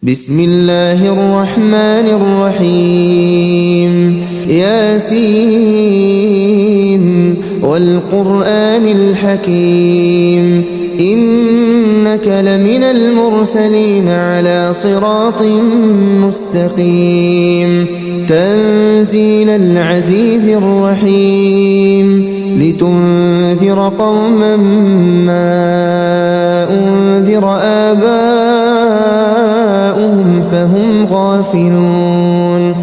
بسم الله الرحمن الرحيم ياسين والقرآن الحكيم إنك لمن المرسلين على صراط مستقيم تنزيل العزيز الرحيم لتنذر قوما ما أنذر آباؤهم فهم غافلون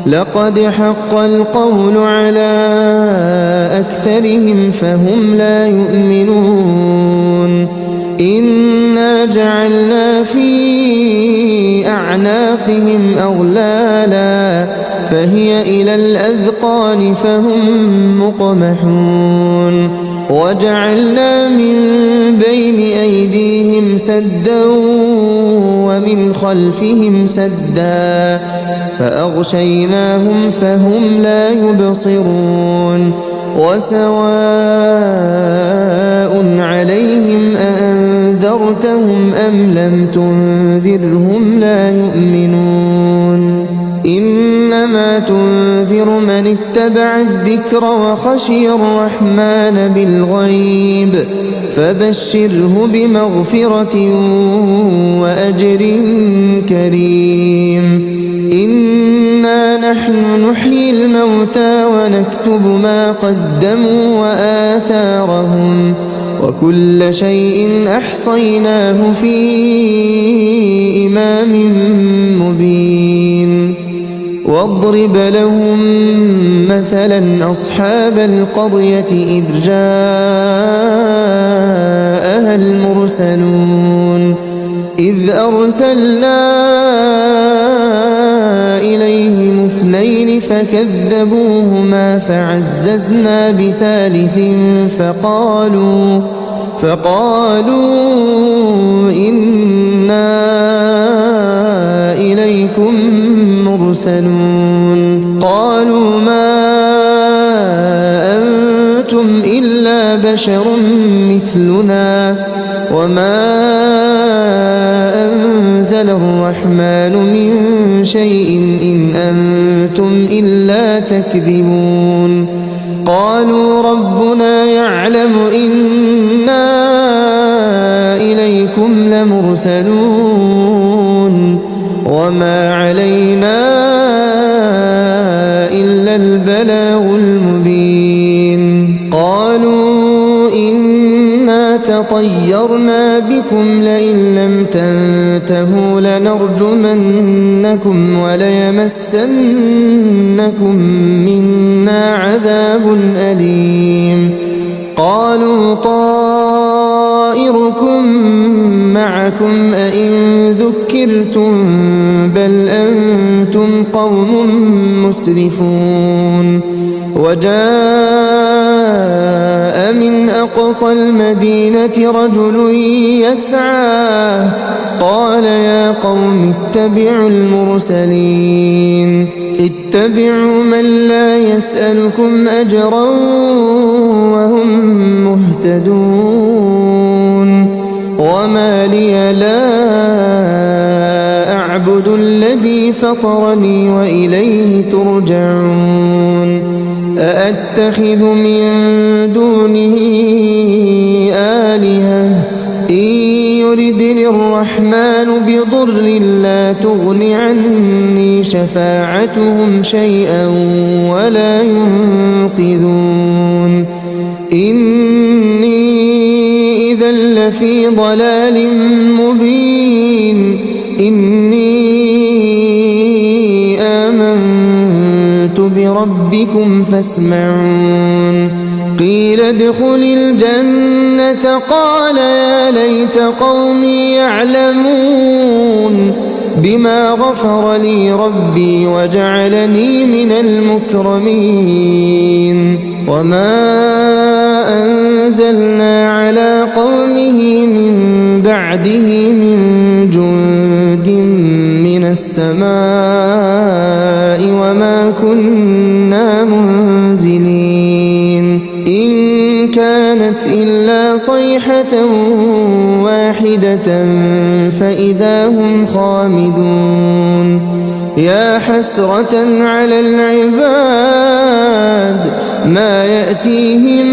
لقد حق القول على أكثرهم فهم لا يؤمنون إنا جعلنا في أعناقهم أغلالا فهي إلى الأذقان فهم مقمحون وجعلنا من بين أيديهم سدا ومن خلفهم سدا فأغشيناهم فهم لا يبصرون وسواء عليهم أأنذرتهم أم لم تنذرهم لا يؤمنون إنما تنذر من اتبع الذكر وخشي الرحمن بالغيب فبشره بمغفرة وأجر كريم إنا نحن نحيي الموتى ونكتب ما قدموا وآثارهم وكل شيء أحصيناه في إمام مبين واضرب لهم مثلا أصحاب القرية إذ جاءها المرسلون إذ أرسلنا إليهم اثنين فكذبوهما فعززنا بثالث فقالوا إنا إليكم مرسلون قالوا ما أنتم إلا بشر مثلنا وما أنزل الرحمن من شيء إن أنتم إلا تكذبون قالوا ربنا يعلم إنا إليكم لمرسلون وما علينا إلا البلاغ المبين قالوا إنا تطيرنا بكم لئن لم تنتهوا لنرجمنكم وليمسنكم منا عذاب أليم قالوا طائركم معكم أئن ذكرتم بل أنتم قوم مسرفون وجاء من أقصى المدينة رجل يسعى قال يا قوم اتبعوا المرسلين اتبعوا من لا يسألكم أجرا وهم مهتدون وما لي لا أعبد الذي فطرني وإليه ترجعون أأتخذ من دونه آلهة إن يردني الرحمن بضر لا تغن عني شفاعتهم شيئا ولا ينقذون إني إذا لفي ضلال مبين إني آمنت بربكم فاسمعون قيل ادخل الجنة قال يا ليت قومي يعلمون بما غفر لي ربي وجعلني من المكرمين وما أنزلنا على قومه من بعده من جند من السماء وما كنا منزلين إن كانت إلا صيحة واحدة واحدة فإذا هم خامدون يا حسرة على العباد ما يأتيهم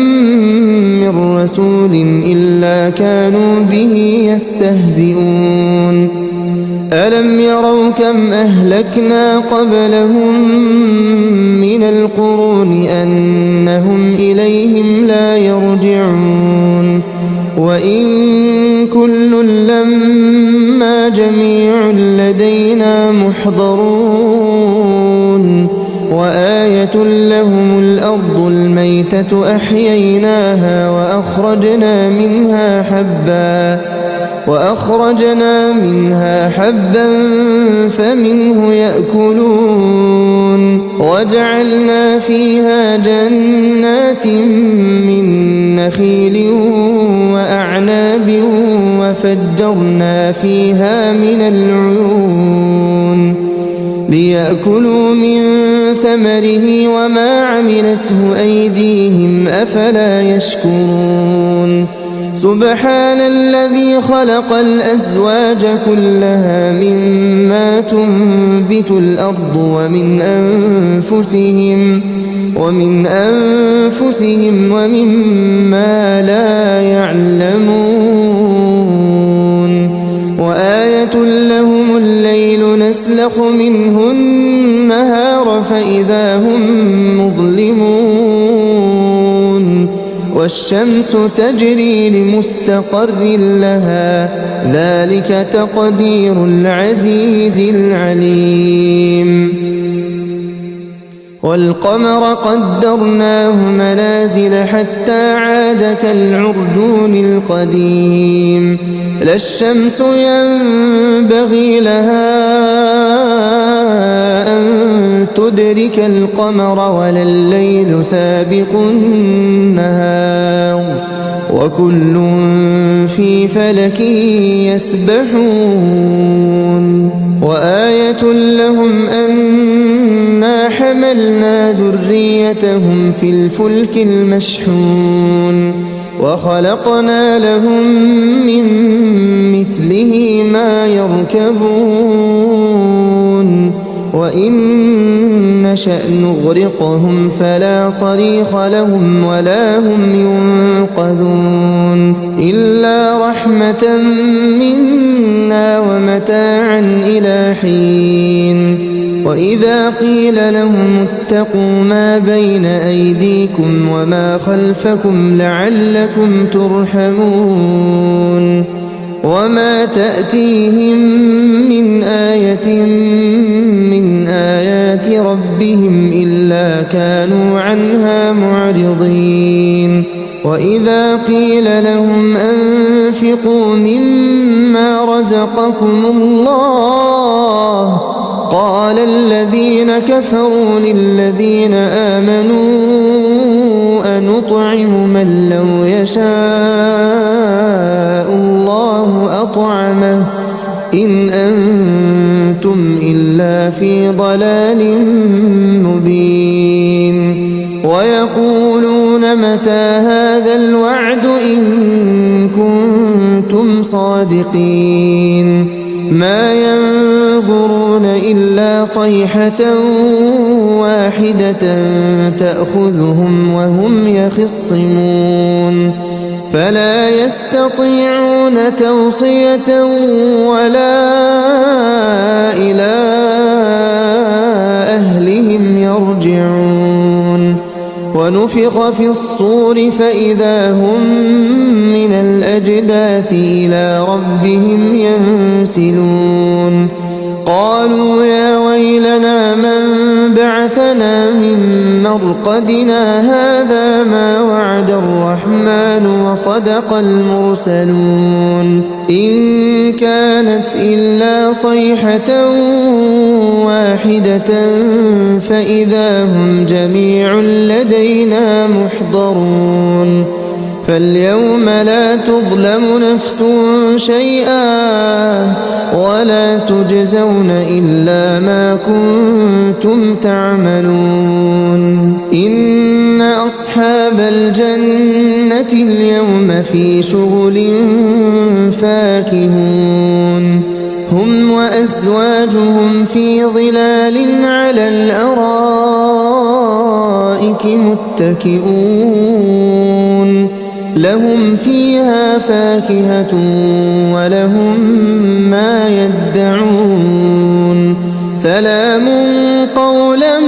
من رسول إلا كانوا به يستهزئون ألم يروا كم أهلكنا قبلهم من القرون أنهم إليهم لا يرجعون وإن كل لما جميع لدينا محضرون وآية لهم الأرض الميتة أحييناها وأخرجنا منها حبا فمنه يأكلون وجعلنا فيها جنات من نخيل وأعناب وفجرنا فيها من العيون ليأكلوا من ثمره وما عملته أيديهم أفلا يشكرون سبحان الذي خلق الأزواج كلها مما تنبت الأرض ومن أنفسهم ومما لا يعلمون وآية لهم الليل نسلخ منه النهار فإذا هم مظلمون والشمس تجري لمستقر لها ذلك تقدير العزيز العليم والقمر قدرناه منازل حتى عاد كالعرجون القديم لا الشمس ينبغي لها أن تدرك القمر ولا الليل سابق النهار وكل في فلك يسبحون وآية لهم أنا حملنا ذريتهم في الفلك المشحون وخلقنا لهم من مثله ما يركبون وإن نشأ نغرقهم فلا صريخ لهم ولا هم ينقذون إلا رحمة منا ومتاعا إلى حين وإذا قيل لهم اتقوا ما بين أيديكم وما خلفكم لعلكم ترحمون وما تأتيهم من آية من آيات ربهم إلا كانوا عنها معرضين وإذا قيل لهم أنفقوا مما رزقكم الله قال الذين كفروا للذين آمنوا أنطعم من لو يشاء الله أطعمه إن أنتم إلا في ضلال مبين ويقولون متى هذا الوعد إن كنتم صادقين ما ينظرون إلا صيحة واحدة تأخذهم وهم يخصمون فلا يستطيعون توصية ولا إلى أهلهم يرجعون ونفخ في الصور فإذا هم من الأجداث إلى ربهم ينسلون قالوا يا ويلنا من بعثنا من مرقدنا هذا ما وعد الرحمن وصدق المرسلون إن كانت إلا صيحة واحدة فإذا هم جميع لدينا محضرون فاليوم لا تظلم نفس شيئا ولا تجزون إلا ما كنتم تعملون إن أصحاب الجنة اليوم في شغل فاكهون هم وأزواجهم في ظلال على الأرائك متكئون لهم فيها فاكهة ولهم ما يدعون سلام قولا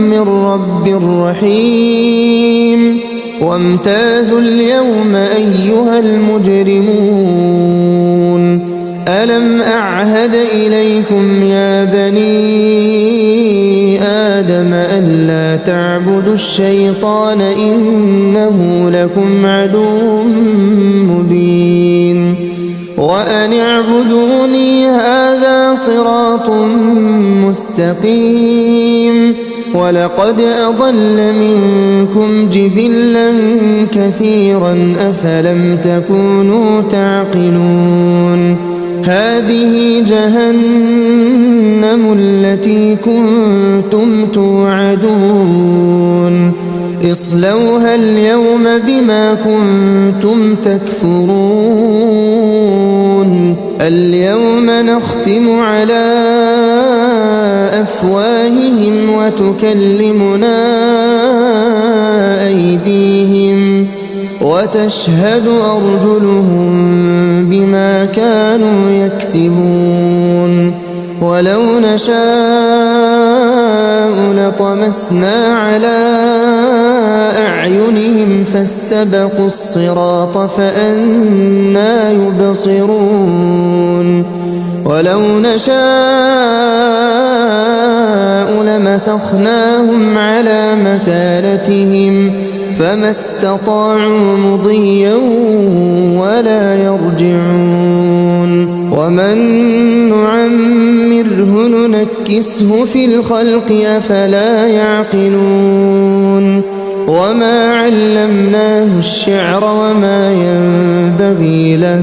من رب رحيم وامتازوا اليوم أيها المجرمون ألم أعهد إليكم يا بني آدم ألا تعبدوا الشيطان إنه لكم عدو مبين وأن اعبدوني هذا صراط مستقيم ولقد أضل منكم جبلا كثيرا أفلم تكونوا تعقلون هذه جهنم التي كنتم توعدون اصلوها اليوم بما كنتم تكفرون اليوم نختم على أفواههم وتكلمنا أيديهم وتشهد أرجلهم بما كانوا يكسبون ولو نشاء لطمسنا على أعينهم فاستبقوا الصراط فأنى يبصرون ولو نشاء لمسخناهم على مكانتهم فما استطاعوا مضيا ولا يرجعون ومن نعمره ننكسه في الخلق أفلا يعقلون وما علمناه الشعر وما ينبغي له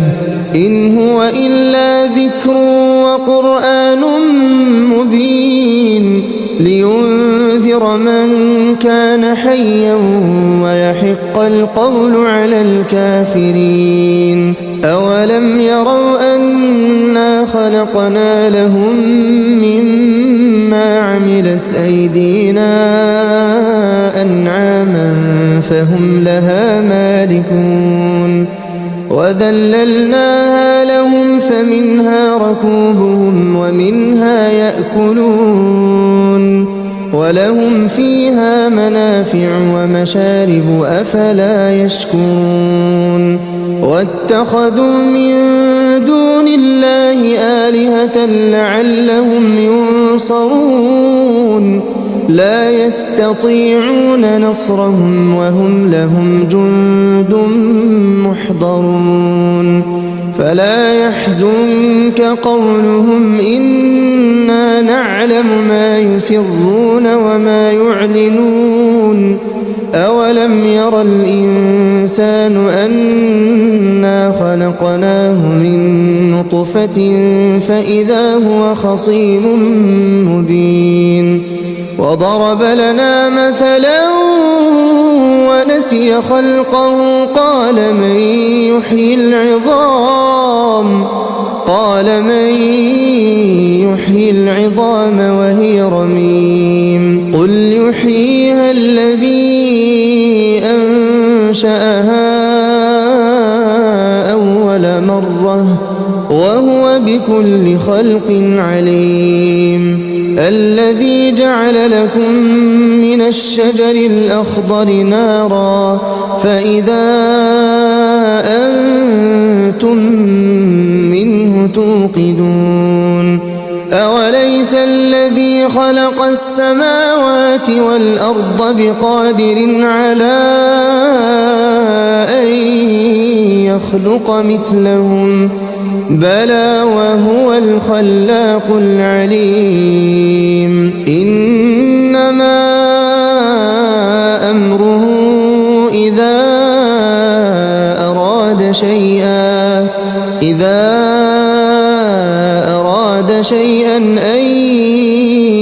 إن هو إلا ذكر وقرآن مبين لينذر من كان حيا ويحق القول على الكافرين أولم يروا أنا خلقنا لهم مما عملت أيدينا أنعاما فهم لها مالكون وذللناها لهم فمنها ركوبهم ومنها يأكلون ولهم فيها منافع ومشارب أفلا يشكرون واتخذوا من دون الله آلهة لعلهم ينصرون لا يستطيعون نصرهم وهم لهم جند محضرون فلا يحزنك قولهم إنا نعلم ما يسرون وما يعلنون أولم ير الإنسان أنا خلقناه من نطفة فإذا هو خصيم مبين وضرب لنا مثلا ونسي خلقه قال من يحيي العظام وهي رميم قل يحييها الذي أنشأها أول مرة وهو بكل خلق عليم الذي جعل لكم من الشجر الأخضر نارا فإذا أنتم منه توقدون أوليس الذي خلق السماوات والأرض بقادر على أن يخلق مثلهم بلى وهو الخلاق العليم إنما أمره إذا أراد شيئا أن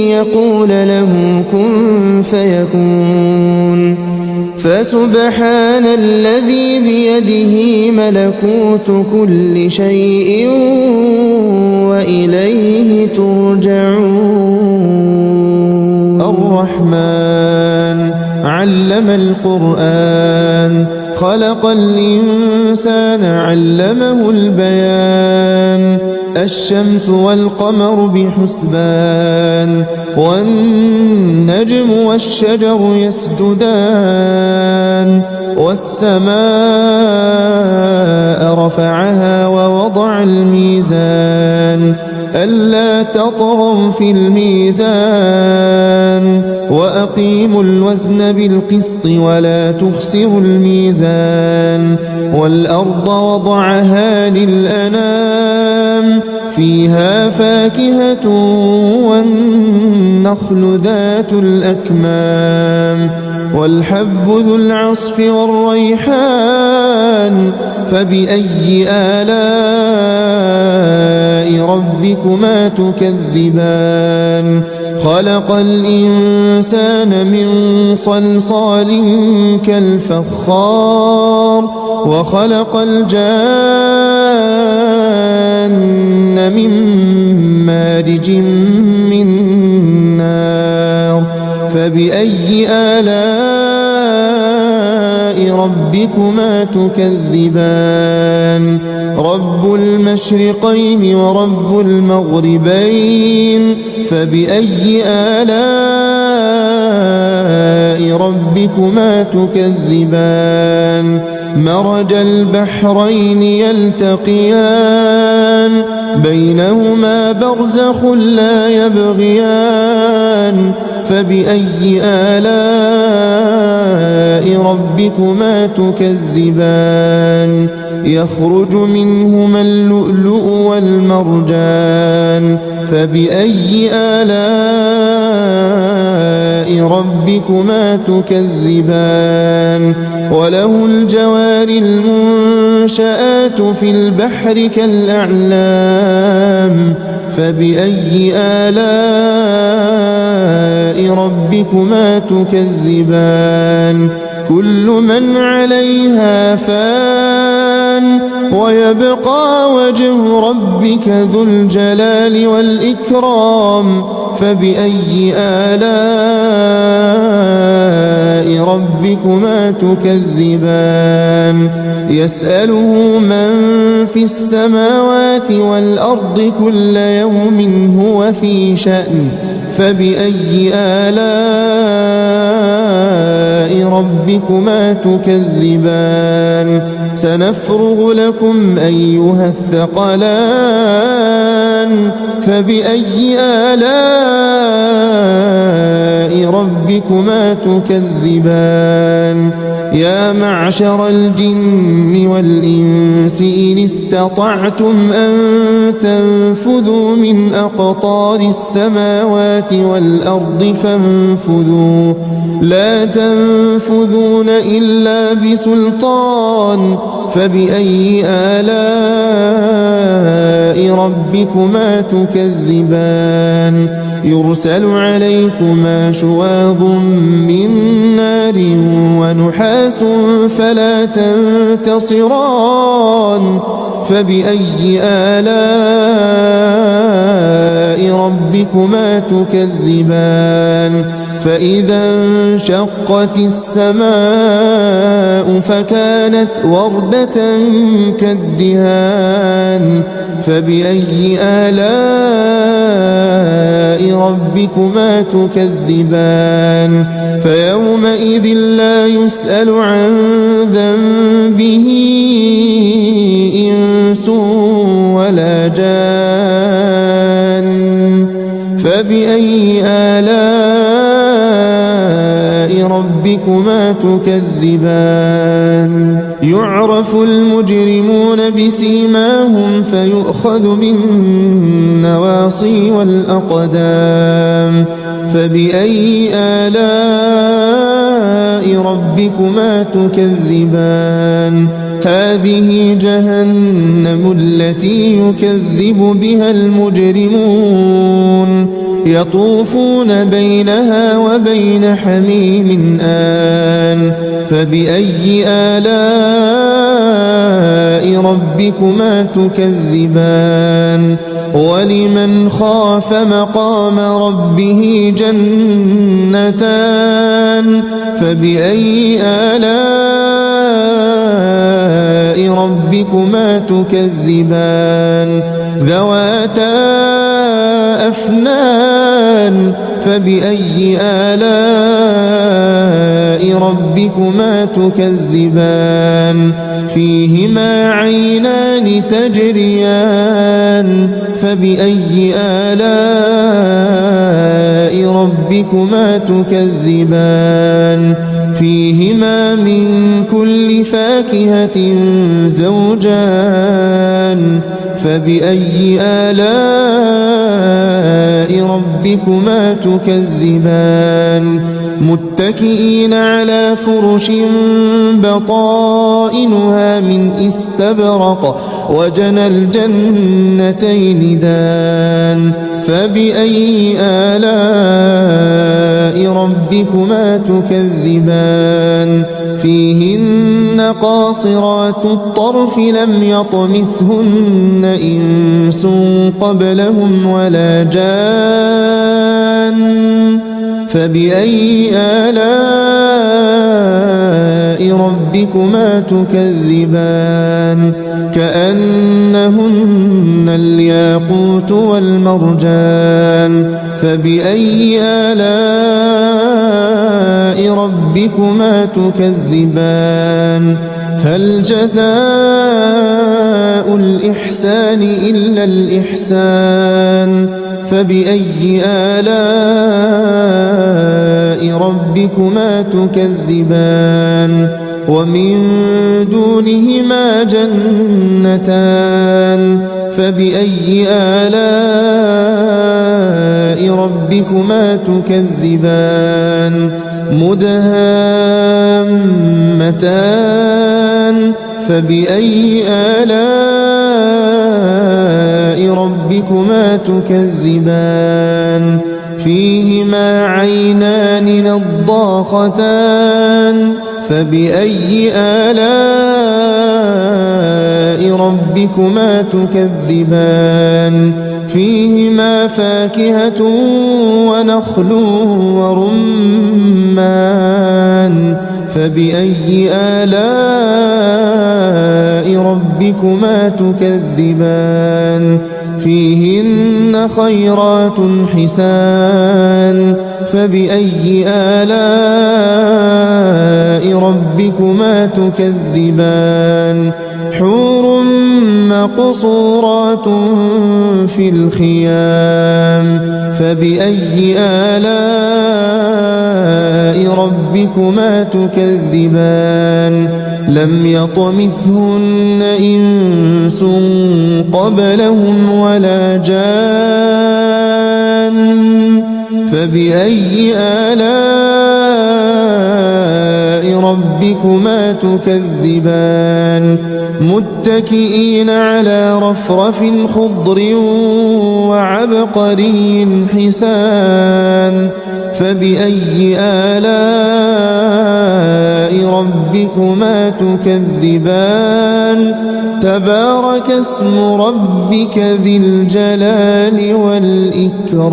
يقول له كن فيكون فسبحان الذي بيده ملكوت كل شيء وإليه ترجعون. الرحمن علم القرآن خلق الإنسان علمه البيان الشمس والقمر بحسبان والنجم والشجر يسجدان والسماء رفعها ووضع الميزان ألا تطغوا في الميزان وأقيموا الوزن بالقسط ولا تخسروا الميزان والأرض وضعها للأنام فيها فاكهة والنخل ذات الأكمام والحب ذو العصف والريحان فبأي آلاء ربكما تكذبان خلق الإنسان من صلصال كالفخار وخلق الجان من مارج من نار فبأي آلاء ربكما تكذبان رب المشرقين ورب المغربين فبأي آلاء ربكما تكذبان مرج البحرين يلتقيان بينهما برزخ لا يبغيان فبأي آلاء ربكما تكذبان يخرج منهما اللؤلؤ والمرجان فبأي آلاء ربكما تكذبان وله الجوار المنشآت في البحر كالأعلام فبأي آلاء ربكما تكذبان كل من عليها فان ويبقى وجه ربك ذو الجلال والإكرام فبأي آلاء ربكما تكذبان يسأله من في السماوات والأرض كل يوم هو في شأن فبأي آلاء ربكما تكذبان سنفرغ لكم أيها الثقلان فبأي آلاء ربكما تكذبان يا معشر الجن والإنس إن استطعتم أن تنفذوا من أقطار السماوات والأرض فانفذوا لا تنفذون إلا بسلطان فبأي آلاء ربكما تكذبان يرسل عليكما شواظ من نار ونحاس فلا تنتصران فبأي آلاء ربكما تكذبان فإذا انشقت السماء فكانت وردة كالدهان فبأي آلاء ربكما تكذبان فيومئذ لا يسأل عن ذنبه إنس ولا جان فبأي آلاء ربكما تكذبان يعرف المجرمون بسيماهم فيؤخذ بالنواصي والأقدام فبأي آلاء ربكما تكذبان هذه جهنم التي يكذب بها المجرمون يطوفون بينها وبين حميم آن فبأي آلاء ربكما تكذبان ولمن خاف مقام ربه جنتان فبأي آلاء ربكما تكذبان ذواتا أفنان فبأي آلاء ربكما تكذبان فيهما عينان تجريان فبأي آلاء ربكما تكذبان فيهما من كل فاكهة زوجان فبأي آلاء ربكما تكذبان متكئين على فرش بطائنها من استبرق وجنى الجنتين دان فبأي آلاء ربكما تكذبان فيهن قاصرات الطرف لم يطمثهن إنس قبلهم ولا جان فبأي آلاء ربكما تكذبان كأنهن الياقوت والمرجان فبأي آلاء ربكما تكذبان هل جزاء الإحسان إلا الإحسان فبأي آلاء ربكما تكذبان ومن دونهما جنتان فبأي آلاء ربكما تكذبان مدهامتان فبأي آلاء ربكما تكذبان فيهما عينان نضاختان فبأي آلاء ربكما تكذبان فيهما فاكهة ونخل ورمان فبأي آلاء ربكما تكذبان فيهن خيرات حسان فبأي آلاء ربكما تكذبان حور مقصورات في الخيام فبأي آلاء ربكما تكذبان لم يطمثهن إنس قبلهم ولا جان فبأي آلاء ربكما تكذبان متكئين على رفرف خضر وعبقري حسان فبأي آلاء ربكما تكذبان تبارك اسم ربك ذي الجلال والإكرام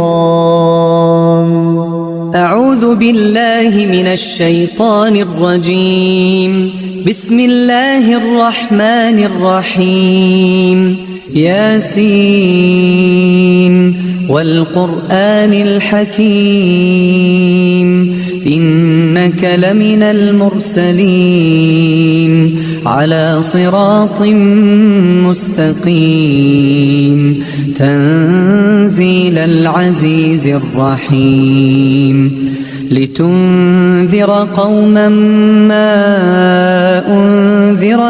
أعوذ بالله من الشيطان الرجيم بسم الله الرحمن الرحيم ياسين والقرآن الحكيم إنك لمن المرسلين على صراط مستقيم تنزيل العزيز الرحيم لتنذر قوما ما أنذر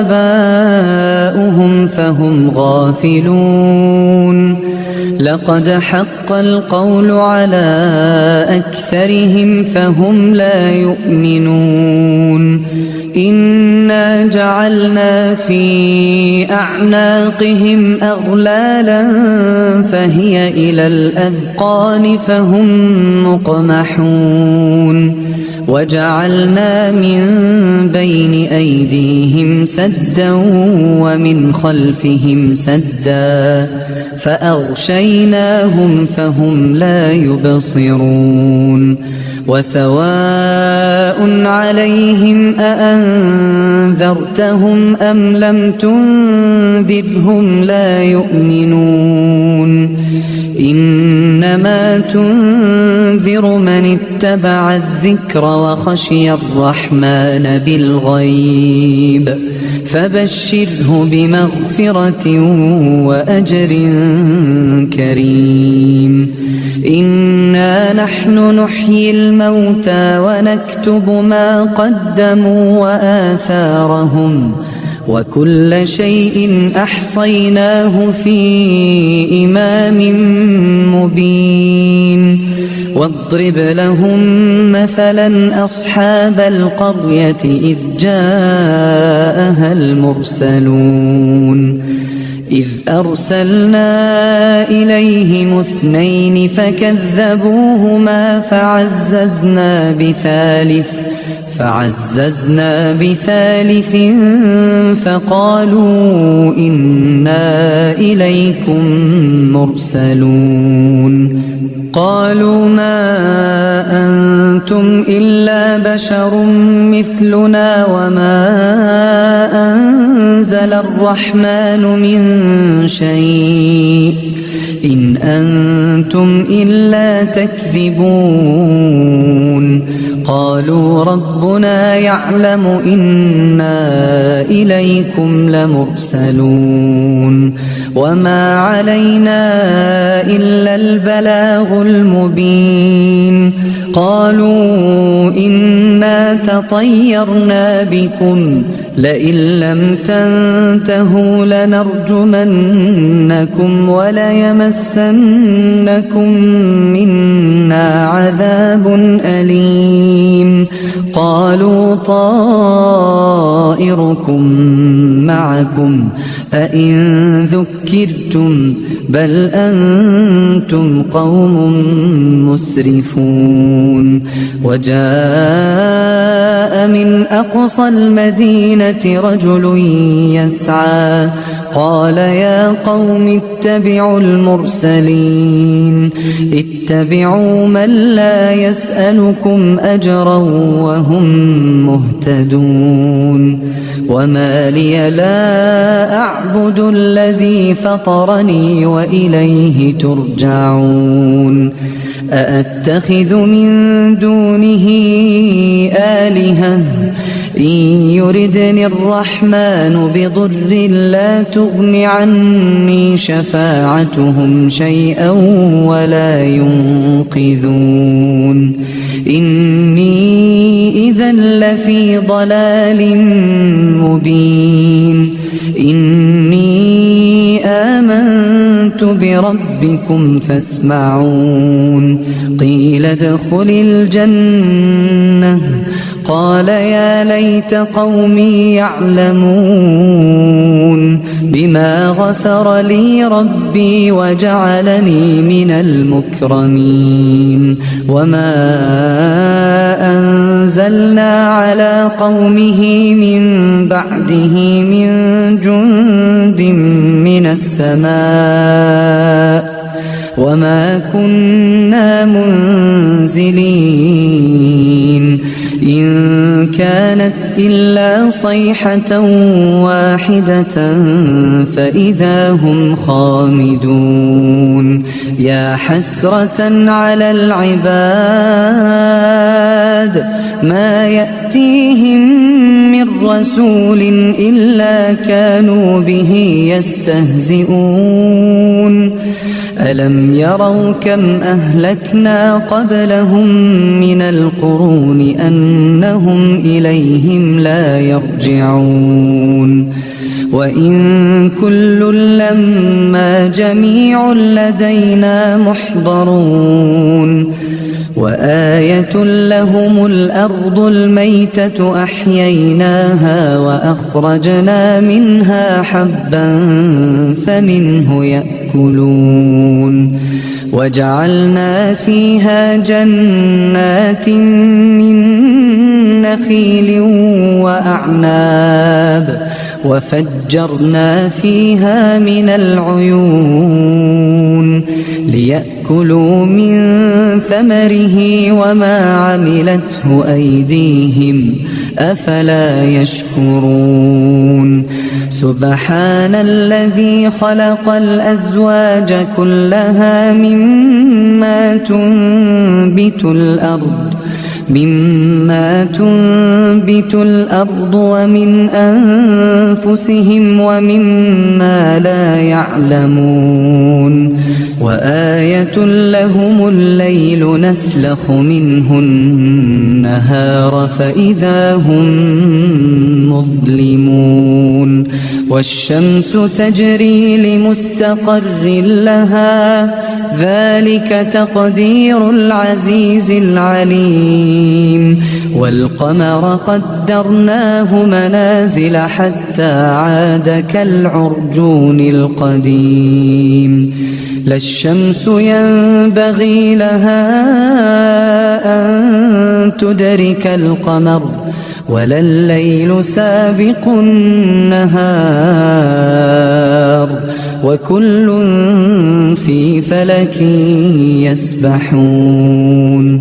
آباؤهم فهم غافلون لقد حق القول على أكثرهم فهم لا يؤمنون إنا جعلنا في أعناقهم أغلالا فهي إلى الأذقان فهم مقمحون وجعلنا من بين أيديهم سدا ومن خلفهم سدا فأغشيناهم فهم لا يبصرون وسواء عليهم أأنذرتهم أم لم تنذرهم لا يؤمنون إنما تنذر من اتبع الذكر وخشي الرحمن بالغيب فبشره بمغفرة وأجر كريم إنا نحن نحيي الموتى ونكتب ما قدموا وآثارهم وكل شيء أحصيناه في إمام مبين واضرب لهم مثلا أصحاب القرية إذ جاءها المرسلون إذ أرسلنا إليهم 2 فكذبوهما فعززنا بثالث فقالوا إنا إليكم مرسلون قالوا ما أنتم إلا بشر مثلنا وما أنزل الرحمن من شيء إن أنتم إلا تكذبون قالوا ربنا يعلم إنا إليكم لمرسلون وما علينا إلا البلاغ المبين قالوا إنا تطيرنا بكم لئن لم تنتهوا لنرجمنكم وليمسنكم منا عذاب أليم قالوا طائركم معكم أئن ذكرتم بل أنتم قوم مسرفون وجاء من أقصى المدينة رجل يسعى قال يا قوم اتبعوا المرسلين اتبعوا من لا يسألكم أجرا وهم مهتدون وما لي لا أعبد الذي فطرني وإليه ترجعون أأتخذ من دونه آلهة إن يردني الرحمن بضر لا تغن عني شفاعتهم شيئا ولا ينقذون إني إذا لفي ضلال مبين إني آمنت بربكم فاسمعون قيل ادخل الجنة قال يا ليت قومي يعلمون بما غفر لي ربي وجعلني من المكرمين وما أنزلنا على قومه من بعده من جند من السماء وما كنا منزلين إن كانت إلا صيحة واحدة فإذا هم خامدون يا حسرة على العباد ما يأتيهم من رسول إلا كانوا به يستهزئون ألم يروا كم أهلكنا قبلهم من القرون أنهم إليهم لا يرجعون وإن كل لما جميع لدينا محضرون وآية لهم الأرض الميتة أحييناها وأخرجنا منها حبا فمنه يأكلون وجعلنا فيها جنات من نخيل وأعناب وفجرنا فيها من العيون ليأكلوا من ثمره وما عملته أيديهم أفلا يشكرون سبحان الذي خلق الأزواج كلها مما تنبت الأرض ومن أنفسهم ومما لا يعلمون وآية لهم الليل نسلخ منه النهار فإذا هم مظلمون والشمس تجري لمستقر لها ذلك تقدير العزيز العليم والقمر قدرناه منازل حتى عاد كالعرجون القديم لا الشمس ينبغي لها أن تدرك القمر ولا الليل سابق النهار وكل في فلك يسبحون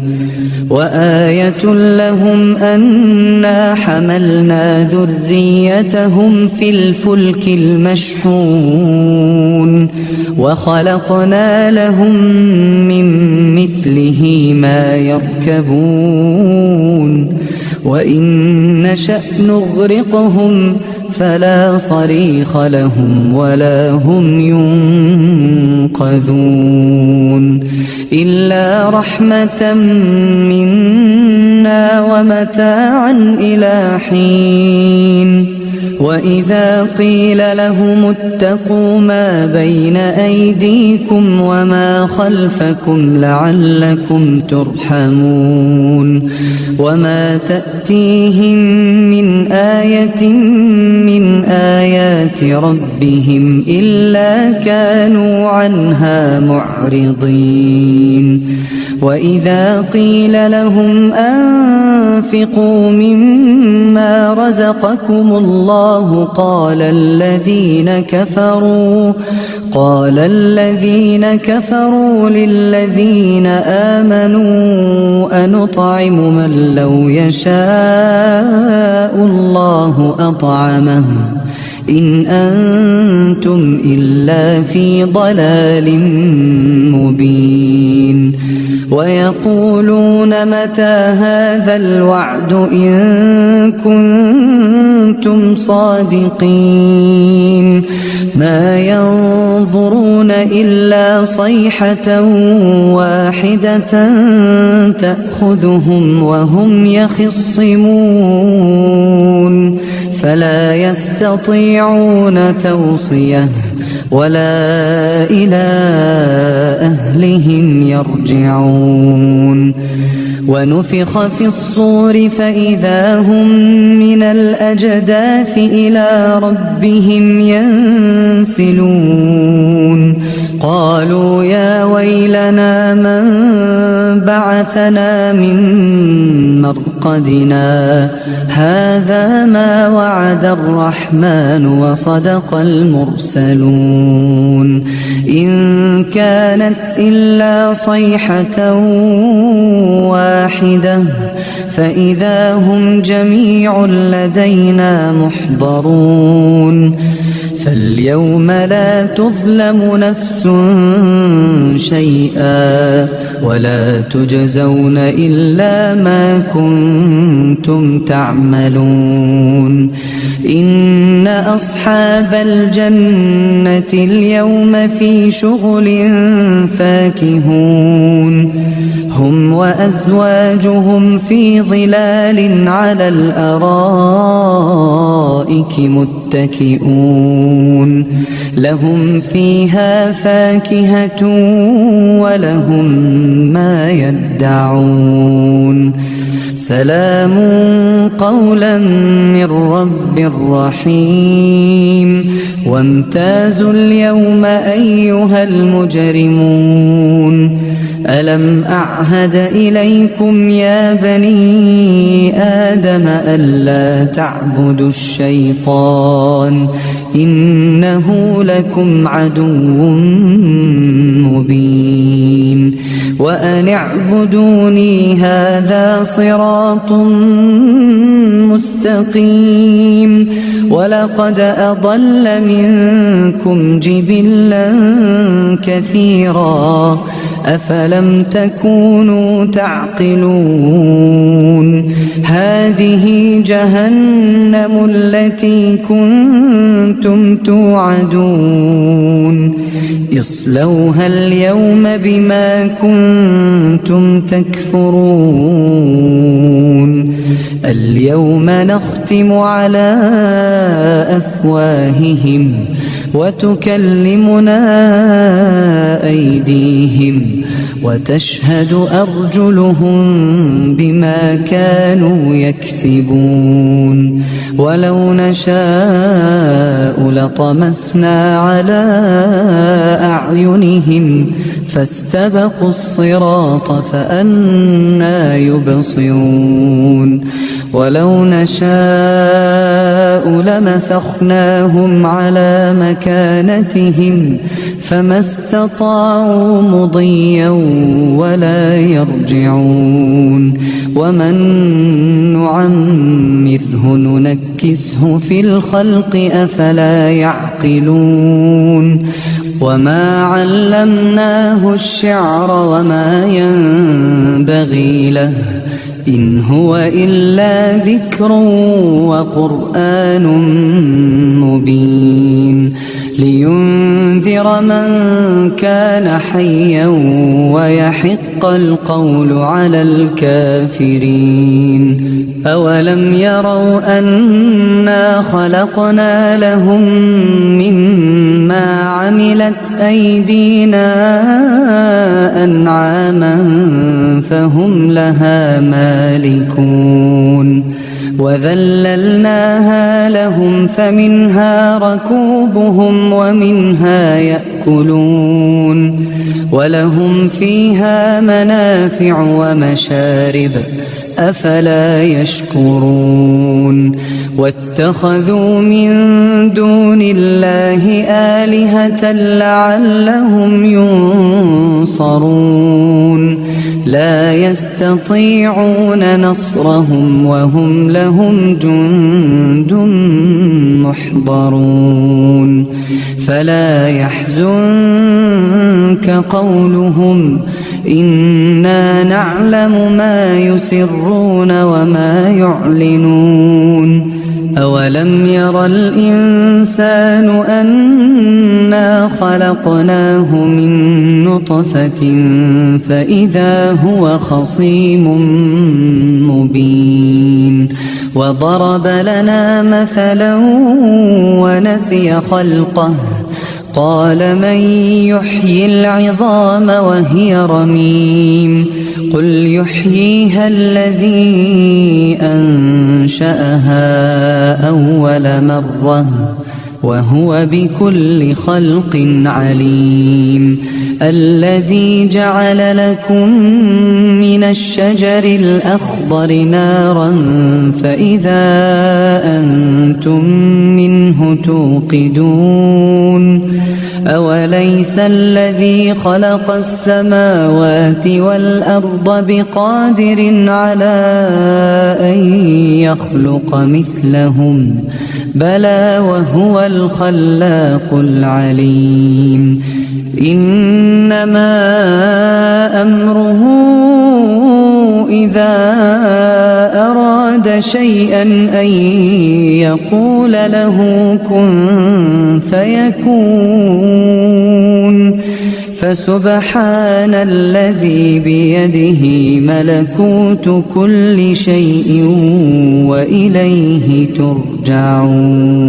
وآية لهم أنا حملنا ذريتهم في الفلك المشحون وخلقنا لهم من مثله ما يركبون وإن نشأ نغرقهم فلا صريخ لهم ولا هم ينقذون إلا رحمة منا ومتاعا إلى حين وإذا قيل لهم اتقوا ما بين أيديكم وما خلفكم لعلكم ترحمون وما تأتيهم من آية من آيات ربهم إلا كانوا عنها معرضين وإذا قيل لهم أنفقوا مما رزقكم الله قال الذين كفروا للذين آمنوا أنطعم من لو يشاء الله أطعمه إن أنتم إلا في ضلال مبين ويقولون متى هذا الوعد إن كنتم صادقين ما ينظرون إلا صيحة واحدة تأخذهم وهم يخصمون فلا يستطيعون توصية ولا إلى أهلهم يرجعون ونفخ في الصور فإذا هم من الأجداث إلى ربهم ينسلون قالوا يا ويلنا من بعثنا من مرقدنا هذا ما وعد الرحمن وصدق المرسلون إن كانت إلا صيحة واحدة فإذا هم جميع لدينا محضرون فاليوم لا تظلم نفس شيئا ولا تجزون إلا ما كنتم تعملون إن أصحاب الجنة اليوم في شغل فاكهون هم وأزواجهم في ظلال على الأرائك متكئون لهم فيها فاكهة ولهم ما يدعون سلام قولا من رب رحيم وامتازوا اليوم أيها المجرمون ألم أعهد إليكم يا بني آدم ألا تعبدوا الشيطان إنه لكم عدو مبين وأن اعبدوني هذا صراط مستقيم ولقد أضل منكم جبلا كثيرا أفلم تكونوا تعقلون هذه جهنم التي كنتم توعدون اصلوها اليوم بما كنتم تكفرون اليوم نختم على أفواههم وتكلمنا أيديهم وتشهد أرجلهم بما كانوا يكسبون ولو نشاء لطمسنا على أعينهم فاستبقوا الصراط فأنى يبصرون ولو نشاء لمسخناهم على مكانتهم فما استطاعوا مضيا ولا يرجعون ومن نعمره ننكسه في الخلق أفلا يعقلون وما علمناه الشعر وما ينبغي له إن هو إلا ذكر وقرآن مبين لينذر من كان حيا ويحق القول على الكافرين أولم يروا أنا خلقنا لهم مما عملت أيدينا أنعاما فهم لها مالكون وذللناها لهم فمنها ركوبهم ومنها يأكلون ولهم فيها منافع ومشارب أفلا يشكرون واتخذوا من دون الله آلهة لعلهم ينصرون لا يستطيعون نصرهم وهم لهم جند محضرون فلا يحزنك قولهم إنا نعلم ما يسرون وما يعلنون أولم ير الإنسان أنا خلقناه من نطفة فإذا هو خصيم مبين وضرب لنا مثلا ونسي خلقه قال من يحيي العظام وهي رميم قل يحييها الذي أنشأها أول مرة وهو بكل خلق عليم الذي جعل لكم من الشجر الأخضر نارا فإذا أنتم منه توقدون أوليس الذي خلق السماوات والأرض بقادر على أن يخلق مثلهم بلى وهو الخلاق العليم إنما أمره إذا أراد شيئا أن يقول له كن فيكون فسبحان الذي بيده ملكوت كل شيء وإليه ترجعون.